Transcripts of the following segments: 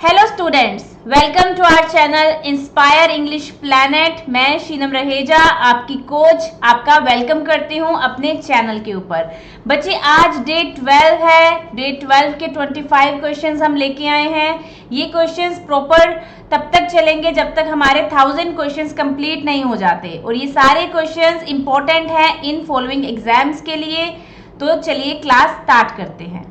Hello students, welcome to our channel inspire English planet. मैं शीनम रहेजा आपकी coach आपका welcome करती हूं अपने चैनल के ऊपर। बच्चे आज डे 12 है। डे 12 के 25 क्वेश्चंस हम लेके आए हैं। ये क्वेश्चंस प्रॉपर तब तक चलेंगे जब तक हमारे 1000 क्वेश्चंस कंप्लीट नहीं हो जाते, और ये सारे क्वेश्चंस इंपॉर्टेंट हैं इन फॉलोइंग एग्जाम्स के लिए। तो चलिए क्लास स्टार्ट करते हैं।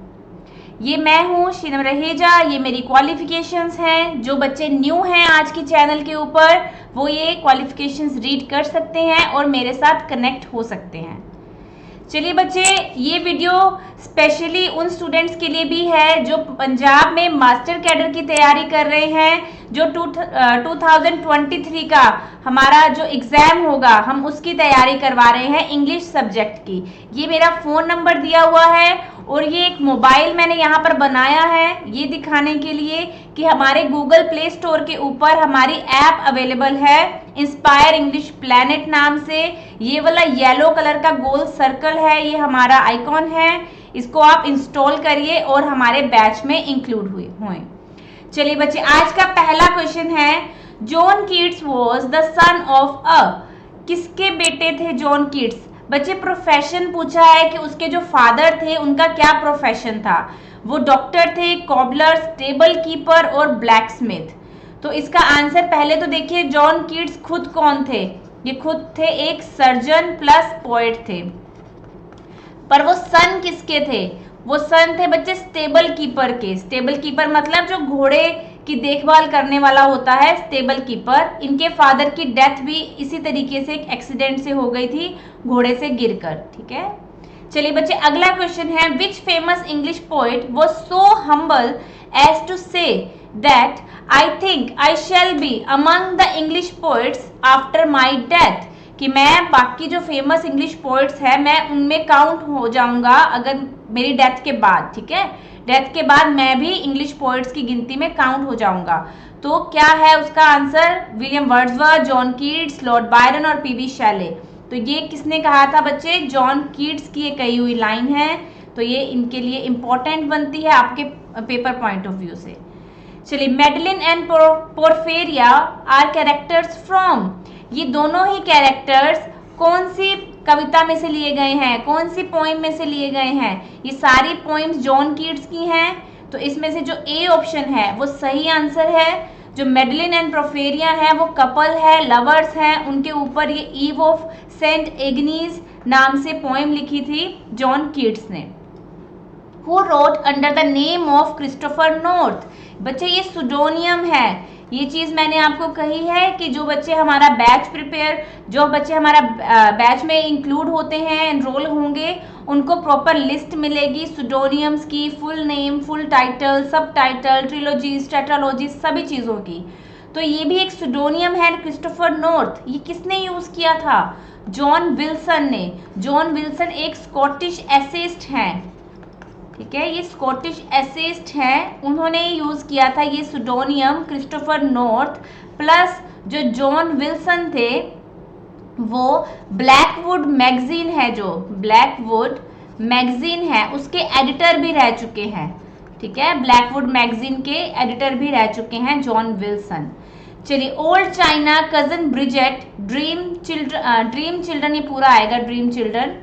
ये मैं हूँ शीनम रहेजा, ये मेरी क्वालिफिकेशंस हैं। जो बच्चे न्यू हैं आज की चैनल के ऊपर वो ये क्वालिफिकेशंस रीड कर सकते हैं और मेरे साथ कनेक्ट हो सकते हैं। चलिए बच्चे, ये वीडियो स्पेशली उन स्टूडेंट्स के लिए भी है जो पंजाब में मास्टर कैडर की तैयारी कर रहे हैं। जो 2023 का हमारा जो एग्जाम होगा हम उसकी तैयारी करवा रहे हैं इंग्लिश सब्जेक्ट की। ये मेरा फ़ोन नंबर दिया हुआ है और ये एक मोबाइल मैंने यहाँ पर बनाया है ये दिखाने के लिए कि हमारे गूगल प्ले स्टोर के ऊपर हमारी ऐप अवेलेबल है इंस्पायर इंग्लिश प्लैनेट नाम से। ये वाला येलो कलर का गोल सर्कल है, ये हमारा आइकॉन है। इसको आप इंस्टॉल करिए और हमारे बैच में इंक्लूड हुए। चलिए बच्चे, आज का पहला क्वेश्चन है, John Keats was the son of a. किसके बेटे थे जॉन कीट्स? बच्चे प्रोफेशन पूछा है कि उसके जो फादर थे उनका क्या प्रोफेशन था। वो डॉक्टर थे, कॉबलर, टेबल कीपर और ब्लैकस्मिथ। तो इसका आंसर पहले तो देखिए, जॉन कीट्स खुद कौन थे? ये खुद थे एक सर्जन प्लस पोएट थे। पर वो सन किसके थे? वो सन थे बच्चे स्टेबल कीपर के। स्टेबल कीपर मतलब जो घोड़े की देखभाल करने वाला होता है, स्टेबल कीपर। इनके फादर की डेथ भी इसी तरीके से एक एक्सीडेंट से हो गई थी, घोड़े से गिरकर। ठीक है, चलिए बच्चे, अगला क्वेश्चन है, which famous English poet was so humble as to say that I think I shall be among the English poets after my death. कि मैं बाकी जो फेमस इंग्लिश पोएट्स हैं मैं उनमें काउंट हो जाऊंगा अगर मेरी डेथ के बाद। ठीक है, डेथ के बाद मैं भी इंग्लिश पोएट्स की गिनती में काउंट हो जाऊंगा। तो क्या है उसका answer? William Wordsworth, John Keats, Lord Byron और पीबी शैले। तो ये किसने कहा था बच्चे? जॉन कीट्स की ये कही हुई लाइन है। तो ये इनके लिए इंपॉर्टेंट बनती है आपके पेपर पॉइंट ऑफ व्यू से। चलिए, Madeline and Porphyria are characters from. ये दोनों ही कैरेक्टर्स कौन सी कविता में से लिए गए हैं, कौन सी पोइम में से लिए गए हैं? ये सारी पोइम्स जॉन कीट्स की हैं। तो इसमें से जो ए ऑप्शन है वो सही आंसर है। जो मेडलिन एंड प्रोफेरिया है वो कपल है, लवर्स हैं। उनके ऊपर ये ईव ऑफ सेंट एग्नीज नाम से पोइम लिखी थी जॉन कीट्स ने। Who road under the name of Christopher north. बच्चे ये सुडोनियम है। ये चीज मैंने आपको कही है कि जो बच्चे हमारा बैच में इंक्लूड होते हैं, एनरोल होंगे, उनको प्रॉपर लिस्ट मिलेगी सुडोनियम्स की, फुल नेम, फुल टाइटल, सब टाइटल, ट्रिलोजीज, टेट्रालॉजीज, सभी चीजों की। तो ये भी एक सुडोनियम है क्रिस्टोफर नॉर्थ। ये किसने यूज किया था? जॉन विल्सन ने। जॉन विल्सन एक स्कॉटिश एसेइस्ट हैं। ठीक है, ये स्कॉटिश एसेइस्ट हैं, उन्होंने यूज किया था ये सुडोनियम क्रिस्टोफर नॉर्थ। प्लस जो जॉन विल्सन थे वो ब्लैकवुड मैगजीन है, जो ब्लैकवुड मैगजीन है उसके एडिटर भी रह चुके हैं। ठीक है, ब्लैकवुड मैगजीन के एडिटर भी रह चुके हैं जॉन विल्सन। चलिए, old China, cousin Bridget, dream children, ये पूरा आएगा dream children,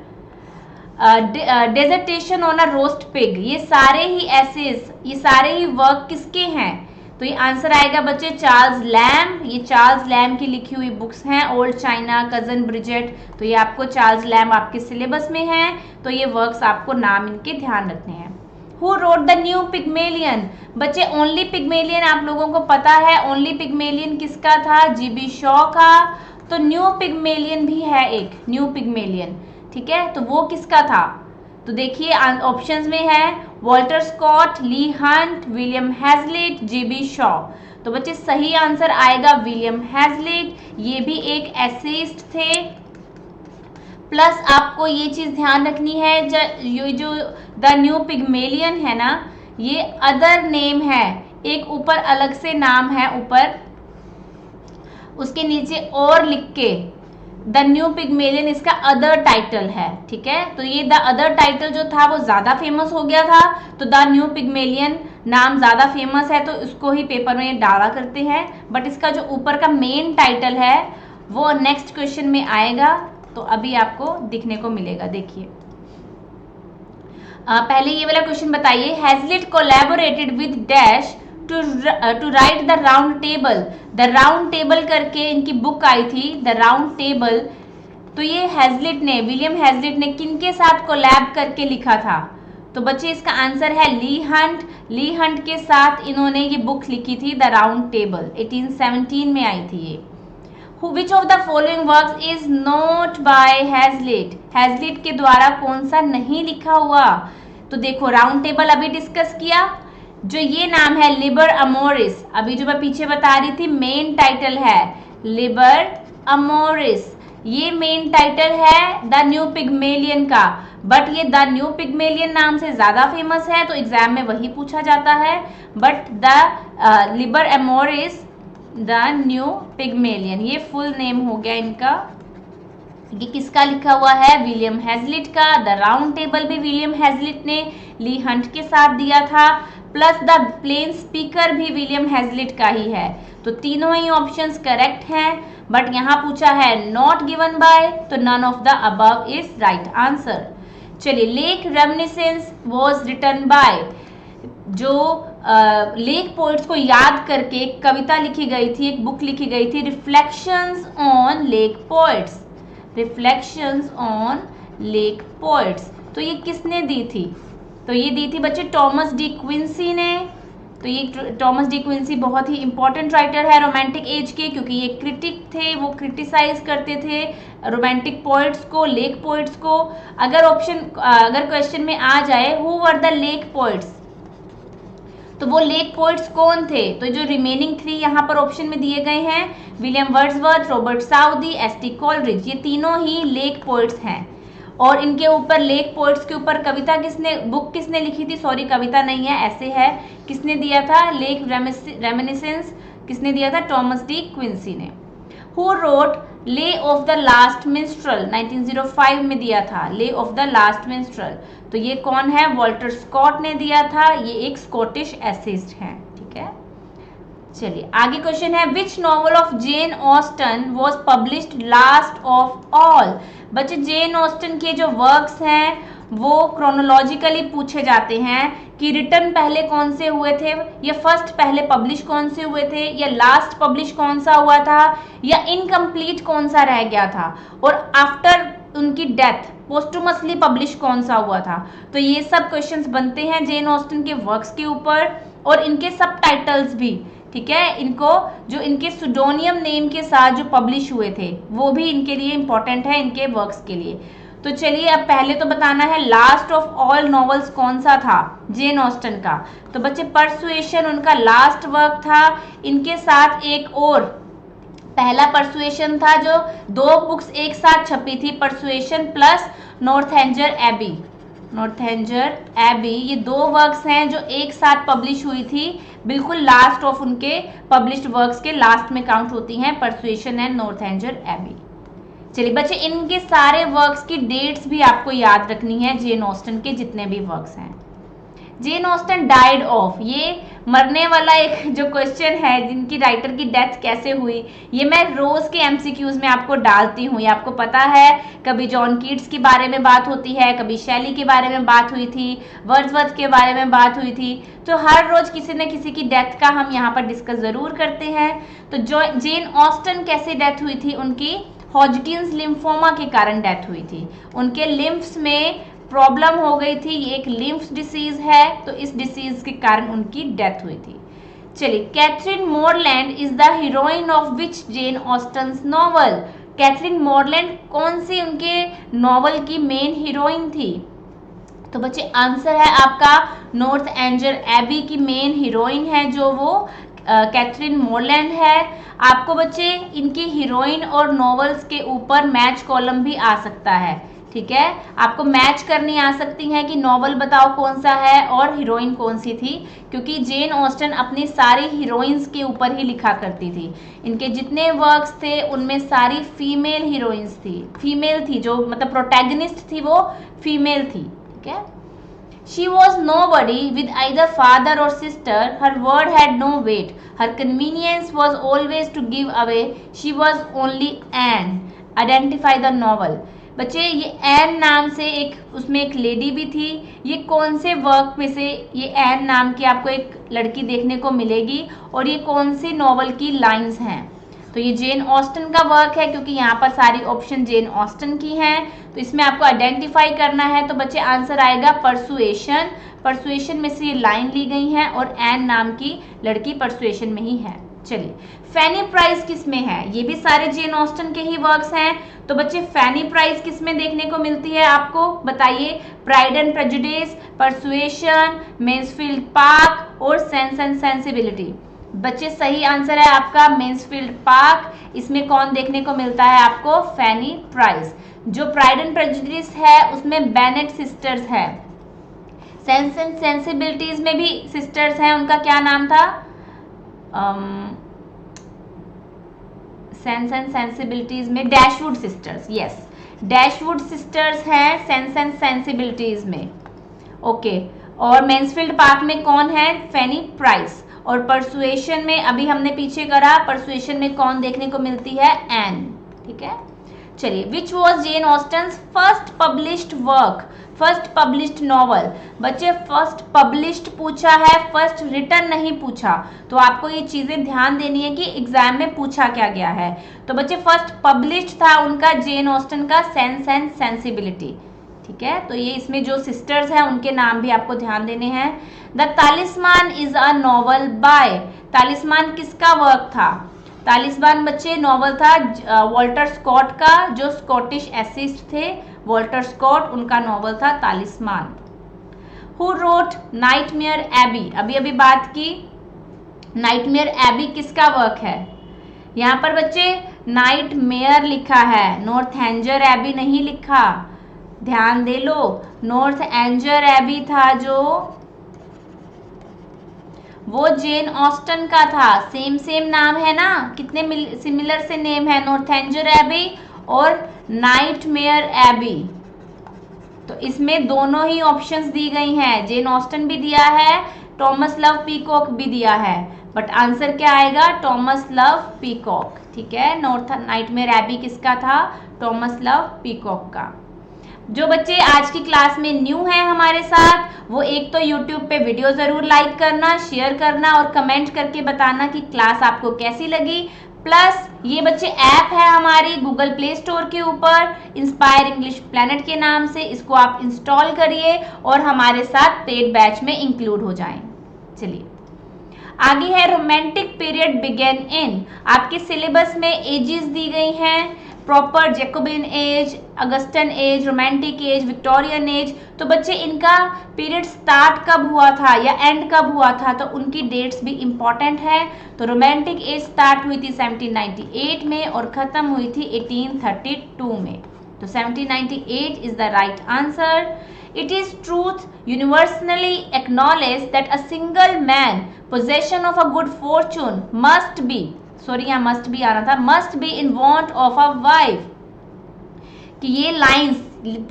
dissertation on a roast pig, ये सारे ही एसेज, ये सारे ही वर्क किसके हैं? तो ये आंसर आएगा बच्चे चार्ल्स लैम्ब। ये चार्ल्स लैम्ब की लिखी हुई बुक्स हैं, ओल्ड चाइना, कजन ब्रिजेट। तो ये आपको चार्ल्स लैम्ब आपके सिलेबस में है, तो ये वर्क्स आपको नाम इनके ध्यान रखने हैं। Who wrote the New Pygmalion. बच्चे ओनली पिग्मेलियन आप लोगों को पता है, ओनली पिग्मेलियन किसका था? जीबी शॉ का। तो न्यू पिग्मेलियन भी है एक, न्यू पिग्मेलियन। ठीक है, तो वो किसका था? तो देखिए ऑप्शंस में है Walter Scott, Leigh Hunt, William Hazlitt, GB Shaw. तो बच्चे सही आंसर आएगा विलियम हैजलिट। ये भी एक एसेइस्ट थे। प्लस आपको ये चीज ध्यान रखनी है, ये जो द न्यू पिग्मेलियन है ना, ये अदर नेम है, एक ऊपर अलग से नाम है, ऊपर उसके नीचे और लिख के द न्यू पिग्मेलियन इसका अदर टाइटल है। ठीक है, तो ये द अदर टाइटल जो था वो ज्यादा फेमस हो गया था, तो द न्यू पिग्मेलियन नाम ज़्यादा फेमस है तो उसको ही पेपर में डाला करते हैं, बट इसका जो ऊपर का मेन टाइटल है वो नेक्स्ट क्वेश्चन में आएगा, तो अभी आपको दिखने को मिलेगा। देखिए पहले ये वाला क्वेश्चन बताइए, Hazlitt collaborated with dash to write the round table. The round table करके इनकी बुक आई थी, द राउंड टेबल। तो ये हैजलिट ने, विलियम हैजलिट ने किनके साथ कोलैब करके लिखा था? तो बच्चे इसका आंसर है ली हंट। ली हंट के साथ इन्होंने ये बुक लिखी थी द राउंड टेबल, 1817 में आई थी ये। Which of the following works is not by Hazlitt? Hazlitt के द्वारा कौन सा नहीं लिखा हुआ? तो देखो राउंड टेबल अभी डिस्कस किया, जो ये नाम है लिबर अमोरिस, अभी जो मैं पीछे बता रही थी मेन टाइटल है लिबर अमोरिस, ये मेन टाइटल है द न्यू पिग्मेलियन का, बट ये द न्यू पिग्मेलियन नाम से ज्यादा फेमस है तो एग्जाम में वही पूछा जाता है, but The Liber Amoris The New Pygmalion, ये फुल नेम हो गया इनका। ये किसका लिखा हुआ है? विलियम हैजलिट का। द राउंड टेबल भी विलियम हैजलिट ने ली हंट के साथ दिया था, प्लस द प्लेन स्पीकर भी विलियम हैजलिट का ही है। तो तीनों ही ऑप्शंस करेक्ट हैं, बट यहाँ पूछा है नॉट गिवन बाय, तो none of the above is right answer. चलिए, lake reminiscence was written by, जो लेक पोइट्स को याद करके एक कविता लिखी गई थी, एक बुक लिखी गई थी, reflections on lake poets, reflections on lake poets. तो ये किसने दी थी? तो ये दी थी बच्चे टॉमस डी क्विंसी ने। तो ये टॉमस डी क्विंसी बहुत ही इंपॉर्टेंट राइटर है रोमांटिक एज के, क्योंकि ये क्रिटिक थे, वो क्रिटिसाइज करते थे रोमांटिक पोइट्स को, लेक पोइट्स को। अगर क्वेश्चन में आ जाए who were the lake poets, तो वो लेक पोइट्स कौन थे? तो जो रिमेनिंग 3 यहाँ पर ऑप्शन में दिए गए हैं, William Wordsworth, Robert Southey, S T. Coleridge, ये तीनों ही लेक पोइट्स हैं। और इनके ऊपर, लेक पोइट्स के ऊपर कविता बुक किसने लिखी थी? सॉरी, कविता नहीं है, ऐसे है। किसने दिया था? लेक रेमिनिसेंस किसने दिया था? टॉमस डी क्विंसी ने। Who wrote Lay of the Last Minstrel, 1905 में दिया था ले ऑफ द लास्ट मिन्स्ट्रल। तो ये कौन है? वॉल्टर स्कॉट ने दिया था, ये एक स्कॉटिश एसेइस्ट हैं। ठीक है, चलिए आगे क्वेश्चन है, which novel of Jane Austen was published last of all. बच्चे, जेन ऑस्टन के जो वर्क्स हैं वो क्रोनोलॉजिकली पूछे जाते हैं कि रिटर्न पहले कौन से हुए थे, या फर्स्ट पहले पब्लिश कौन से हुए थे, या लास्ट पब्लिश कौन सा हुआ था, या इनकम्प्लीट कौन सा रह गया था, और आफ्टर उनकी डेथ पोस्टुमसली पब्लिश कौन सा हुआ था। तो ये सब क्वेश्चंस बनते हैं जेन ऑस्टन के वर्क्स के ऊपर, और इनके सब टाइटल्स भी। ठीक है, इनको जो इनके सुडोनियम नेम के साथ जो पब्लिश हुए थे वो भी इनके लिए इंपॉर्टेंट है, इनके वर्क्स के लिए। तो चलिए, अब पहले तो बताना है लास्ट ऑफ ऑल नॉवेल्स कौन सा था जेन ऑस्टन का। तो बच्चे, परसुएशन उनका लास्ट वर्क था। इनके साथ एक और पहला परसुएशन था, जो 2 बुक्स एक साथ छपी थी, परसुएशन प्लस नॉर्थएंजर एबी। नॉर्थएंजर एबी, ये 2 वर्क्स हैं जो एक साथ पब्लिश हुई थी, बिल्कुल लास्ट ऑफ उनके पब्लिश्ड वर्क्स के लास्ट में काउंट होती हैं, परसुएशन एंड नॉर्थएंजर एबी। चलिए बच्चे, इनके सारे वर्क्स की डेट्स भी आपको याद रखनी है, जेन ऑस्टन के जितने भी वर्क्स हैं। जेन ऑस्टन डाइड ऑफ, ये मरने वाला एक जो क्वेश्चन है, जिनकी राइटर की डेथ कैसे हुई, ये मैं रोज के एमसीक्यूज में आपको डालती हूँ, ये आपको पता है। कभी जॉन कीट्स के बारे में बात होती है, कभी शैली के बारे में बात हुई थी, वर्ड्सवर्थ के बारे में बात हुई थी। तो हर रोज किसी न किसी की डेथ का हम यहाँ पर डिस्कस जरूर करते हैं। तो जो जेन ऑस्टन कैसे डेथ हुई थी, उनकी हॉजकिंस लिम्फोमा के कारण डेथ हुई थी। उनके लिम्फ्स में प्रॉब्लम हो गई थी, ये एक लिम्फ डिसीज है, तो इस डिसीज के कारण उनकी डेथ हुई थी। चलिए, Catherine Morland is the heroine of which Jane Austen's novel. Catherine Morland कौन सी उनके नॉवल की मेन हीरोइन थी? तो बच्चे, आंसर है आपका नॉर्थएंजर एबी की मेन हीरोइन है जो वो कैथरीन मोरलैंड है। आपको बच्चे इनकी हीरोइन और नॉवेल्स के ऊपर मैच कॉलम भी आ सकता है। ठीक है, आपको मैच करनी आ सकती है कि नॉवल बताओ कौन सा है और हीरोइन कौन सी थी, क्योंकि जेन ऑस्टन अपनी सारी हीरोइंस के ऊपर ही लिखा करती थी। इनके जितने वर्क्स थे उनमें सारी फीमेल हीरोइंस थी, फीमेल थी, जो मतलब प्रोटैगनिस्ट थी वो फीमेल थी। ठीक है, She was nobody with either father or sister. Her word had no weight. Her convenience was always to give away. She was only Anne. Identify the novel. बच्चे ये एन नाम से एक उसमें एक लेडी भी थी. ये कौन से वर्क में से ये एन नाम की आपको एक लड़की देखने को मिलेगी और ये कौन सी नॉवल की लाइंस हैं? तो ये जेन ऑस्टन का वर्क है, क्योंकि यहाँ पर सारी ऑप्शन जेन ऑस्टन की हैं. तो इसमें आपको आइडेंटिफाई करना है. तो बच्चे आंसर आएगा परसुएशन. परसुएशन में से ये लाइन ली गई हैं और एन नाम की लड़की परसुएशन में ही है. चलिए, फैनी प्राइस किस में है? ये भी सारे जेन ऑस्टन के ही वर्क्स हैं. तो बच्चे फैनी प्राइस किस में देखने को मिलती है आपको बताइए? Pride and Prejudice, Persuasion, Mansfield Park और सेंस एंड सेंसिबिलिटी. बच्चे सही आंसर है आपका मेन्सफील्ड पार्क. इसमें कौन देखने को मिलता है आपको? फैनी प्राइस. जो प्राइड एंड प्रेजुडिस है उसमें बेनेट सिस्टर्स है. सेंस एंड सेंसिबिलिटीज में भी सिस्टर्स हैं, उनका क्या नाम था? सेंस एंड सेंसिबिलिटीज में Dashwood sisters. Yes, Dashwood sisters हैं सेंस एंड सेंसिबिलिटीज में. ओके, और मेन्सफील्ड पार्क में कौन है? फैनी प्राइस. और परसुएशन में अभी हमने पीछे करा, परसुएशन में कौन देखने को मिलती है? एन. ठीक है, चलिए. Which was Jane Austen's first published work? First published novel. बच्चे फर्स्ट पब्लिश्ड पूछा है, फर्स्ट रिटन नहीं पूछा. तो आपको ये चीजें ध्यान देनी है कि एग्जाम में पूछा क्या गया है. तो बच्चे फर्स्ट पब्लिश्ड था उनका जेन ऑस्टन का सेंस एंड सेंसिबिलिटी. ठीक है, तो ये इसमें जो सिस्टर्स हैं उनके नाम भी आपको ध्यान देने हैं. The Talisman is a novel by. Talisman किसका वर्क था? तालिस्मान बच्चे नॉवल था वॉल्टर स्कॉट का, जो स्कॉटिश एसिस्ट थे. वॉल्टर स्कॉट, उनका नॉवल था Talisman. Who wrote Nightmare Abbey? अभी अभी बात की. नाइटमेयर एबी किसका वर्क है? यहाँ पर बच्चे नाइटमेयर लिखा है, नॉर्थएंजर एबी नहीं लिखा. ध्यान दे लो, नॉर्थएंजर एबी था जो वो जेन ऑस्टन का था. सेम नाम है ना, कितने सिमिलर से नेम है, नॉर्थएंजर एबी और नाइटमेयर एबी. तो इसमें दोनों ही ऑप्शंस दी गई हैं. जेन ऑस्टन भी दिया है, थॉमस लव पीकॉक भी दिया है, बट आंसर क्या आएगा? Thomas love peacock. ठीक है, नाइटमेयर एबी किसका था? थॉमस लव पीकॉक का. जो बच्चे आज की क्लास में न्यू हैं हमारे साथ, वो एक तो YouTube पे वीडियो ज़रूर लाइक करना, शेयर करना और कमेंट करके बताना कि क्लास आपको कैसी लगी. प्लस ये बच्चे ऐप है हमारी गूगल प्ले स्टोर के ऊपर, इंस्पायर इंग्लिश प्लैनेट के नाम से. इसको आप इंस्टॉल करिए और हमारे साथ पेड बैच में इंक्लूड हो जाएं. चलिए, आगे है रोमांटिक पीरियड बिगेन इन. आपके सिलेबस में एजेस दी गई हैं, proper Jacobean age, Augustan age, romantic age, Victorian age. तो बच्चे इनका पीरियड स्टार्ट कब हुआ था या एंड कब हुआ था, तो उनकी डेट्स भी इम्पॉर्टेंट है. तो रोमांटिक एज स्टार्ट हुई थी 1798 में और ख़त्म हुई थी 1832 में. तो 1798 is the right answer. It is truth universally acknowledged that a single man possession of a good fortune must be, sorry यहाँ मस्ट भी आ रहा था, must be in want of a wife. कि ये लाइंस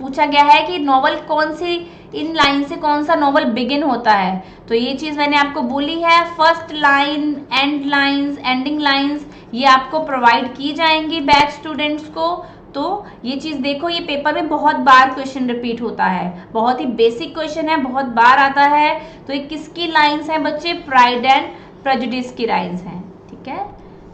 पूछा गया है कि नॉवल कौन सी, इन लाइन से कौन सा नॉवल बिगिन होता है. तो ये चीज़ मैंने आपको बोली है, first line, and lines, ending lines ये आपको प्रोवाइड की जाएंगी बैच स्टूडेंट्स को. तो ये चीज़ देखो, ये पेपर में बहुत बार क्वेश्चन रिपीट होता है, बहुत ही बेसिक क्वेश्चन है, बहुत बार आता है. तो ये किसकी लाइंस हैं बच्चे? प्राइड एंड प्रेजुडिस की लाइंस हैं. ठीक है,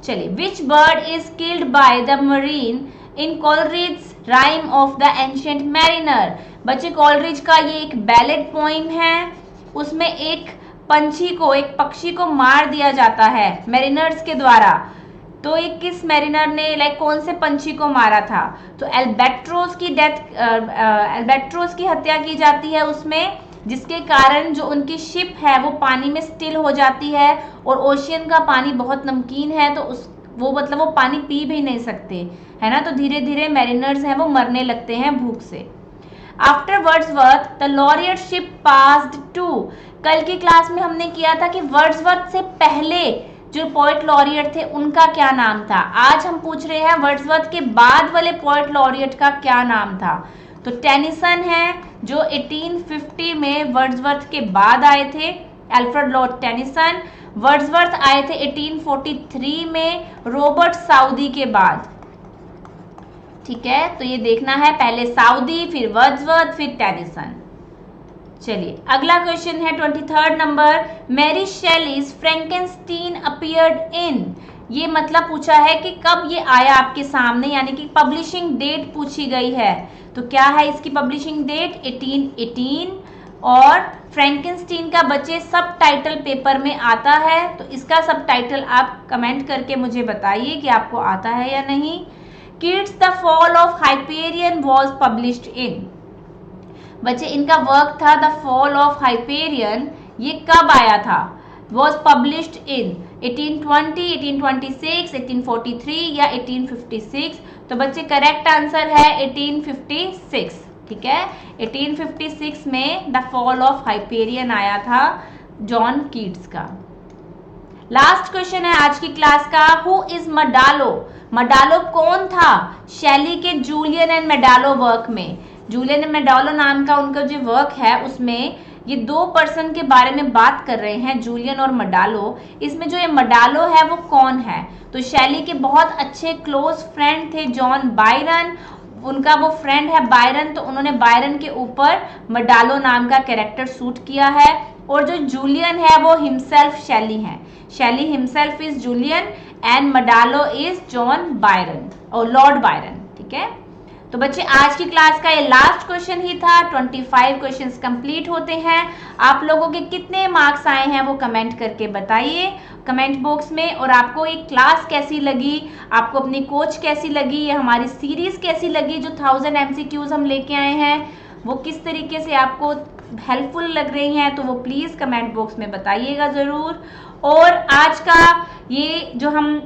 चलिए. Which bird is killed by the mariner in Coleridge Rime of the Ancient Mariner. बच्चे कॉलरिज का ये एक बैलेड पोइम है, उसमें एक पंछी को, एक पक्षी को मार दिया जाता है मैरिनर्स के द्वारा. तो ये किस मैरिनर ने, लाइक कौन से पंछी को मारा था? तो एल्बेट्रोस की डेथ, एल्बेट्रोस की हत्या की जाती है उसमें, जिसके कारण जो उनकी शिप है वो पानी में स्टिल हो जाती है और ओशियन का पानी बहुत नमकीन है, तो वो मतलब वो पानी पी भी नहीं सकते, है ना. तो धीरे धीरे मैरिनर्स हैं वो मरने लगते हैं भूख से. After Wordsworth the laureateship passed to. कल की क्लास में हमने किया था कि वर्ड्सवर्थ से पहले जो पोएट लॉरियट थे उनका क्या नाम था. आज हम पूछ रहे हैं वर्ड्सवर्थ के बाद वाले पोएट लॉरियट का क्या नाम था. तो टेनिसन है, जो 1850 में वर्ड्सवर्थ के बाद आए थे, अल्फ्रेड लॉर्ड टेनिसन। वर्ड्सवर्थ आए थे 1843 में रॉबर्ट साउदी के बाद। ठीक है, तो ये देखना है, पहले साउदी, फिर वर्ड्सवर्थ, फिर टेनिसन। चलिए अगला क्वेश्चन है 23rd number, Mary Shelley's Frankenstein appeared in. ये मतलब पूछा है कि कब ये आया आपके सामने, यानी कि पब्लिशिंग डेट पूछी गई है। तो क्या है इसकी पब्लिशिंग डेट? 1818। और फ्रैंकेनस्टीन का बच्चे सब टाइटल पेपर में आता है, तो इसका सब टाइटल आप कमेंट करके मुझे बताइए कि आपको आता है या नहीं। Kids the fall of Hyperion was published in. बच्चे इनका वर्क था द फॉल ऑफ हाइपेरियन, ये कब आया था? वॉज पब्लिश्ड इन 1820, 1826, 1843 या 1856। तो बच्चे करेक्ट आंसर है 1856। ठीक है, 1856 में द फॉल ऑफ हाइपेरियन आया था जॉन कीट्स का। लास्ट क्वेश्चन है आज की क्लास का, हु इज मडालो। मडालो कौन था शैली के जूलियन एंड मेडालो वर्क में? जूलियन एंड मेडालो नाम का उनका जो वर्क है उसमें ये दो पर्सन के बारे में बात कर रहे हैं, जूलियन और मडालो। इसमें जो ये मडालो है वो कौन है? तो शैली के बहुत अच्छे क्लोज फ्रेंड थे जॉन बायरन, उनका वो फ्रेंड है बायरन, तो उन्होंने बायरन के ऊपर मडालो नाम का कैरेक्टर सूट किया है। और जो जूलियन है वो हिमसेल्फ शैली है, Shelley himself is Julian and Maddalo is John Byron और लॉर्ड बायरन। ठीक है, तो बच्चे आज की क्लास का ये लास्ट क्वेश्चन ही था। 25 क्वेश्चंस कंप्लीट होते हैं। आप लोगों के कितने मार्क्स आए हैं वो कमेंट करके बताइए कमेंट बॉक्स में। और आपको ये क्लास कैसी लगी, आपको अपनी कोच कैसी लगी, ये हमारी सीरीज कैसी लगी, जो 1000 MCQs हम लेके आए हैं वो किस तरीके से आपको हेल्पफुल लग रही हैं, तो वो प्लीज़ कमेंट बॉक्स में बताइएगा ज़रूर। और आज का ये जो हम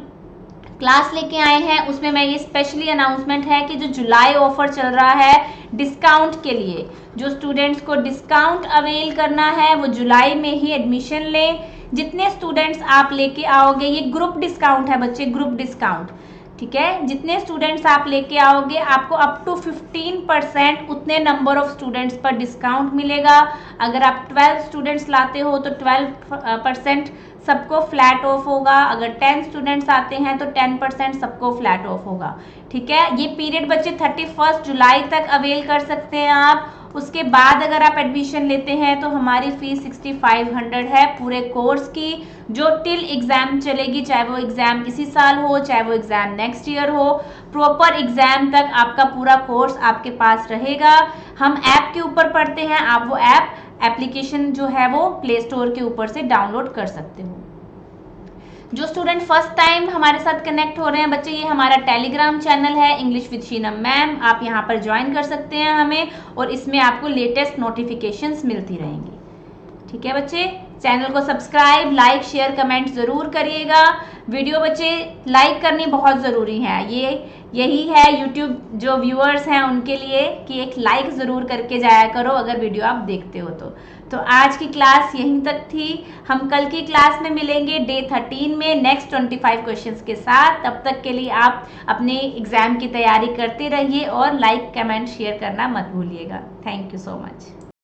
क्लास लेके आए हैं उसमें मैं ये स्पेशली अनाउंसमेंट है कि जो जुलाई ऑफर चल रहा है डिस्काउंट के लिए, जो स्टूडेंट्स को डिस्काउंट अवेल करना है वो जुलाई में ही एडमिशन लें। जितने स्टूडेंट्स आप लेके आओगे, ये ग्रुप डिस्काउंट है बच्चे, ग्रुप डिस्काउंट। ठीक है, जितने स्टूडेंट्स आप लेके आओगे आपको अप टू 15% उतने नंबर ऑफ स्टूडेंट्स पर डिस्काउंट मिलेगा। अगर आप 12 स्टूडेंट्स लाते हो तो 12% सबको फ्लैट ऑफ होगा। अगर 10 स्टूडेंट्स आते हैं तो 10% सबको फ्लैट ऑफ होगा। ठीक है, ये पीरियड बच्चे 31 जुलाई तक अवेल कर सकते हैं आप। उसके बाद अगर आप एडमिशन लेते हैं तो हमारी फीस 6500 है पूरे कोर्स की, जो टिल एग्जाम चलेगी, चाहे वो एग्जाम इसी साल हो चाहे वो एग्जाम नेक्स्ट ईयर हो। प्रॉपर एग्जाम तक आपका पूरा कोर्स आपके पास रहेगा। हम ऐप के ऊपर पढ़ते हैं, आप वो एप्लीकेशन जो है वो प्ले स्टोर के ऊपर से डाउनलोड कर सकते हो। जो स्टूडेंट फर्स्ट टाइम हमारे साथ कनेक्ट हो रहे हैं बच्चे, ये हमारा टेलीग्राम चैनल है इंग्लिश विद शीनम मैम, आप यहाँ पर ज्वाइन कर सकते हैं हमें, और इसमें आपको लेटेस्ट नोटिफिकेशंस मिलती रहेंगी। ठीक है बच्चे, चैनल को सब्सक्राइब, लाइक, शेयर, कमेंट ज़रूर करिएगा। वीडियो बच्चे लाइक करनी बहुत ज़रूरी है, यही है यूट्यूब जो व्यूअर्स हैं उनके लिए कि एक लाइक ज़रूर करके जाया करो अगर वीडियो आप देखते हो तो आज की क्लास यहीं तक थी। हम कल की क्लास में मिलेंगे डे 13 में नेक्स्ट 25 क्वेश्चंस के साथ। तब तक के लिए आप अपने एग्ज़ाम की तैयारी करते रहिए और लाइक, कमेंट, शेयर करना मत भूलिएगा। Thank you so much.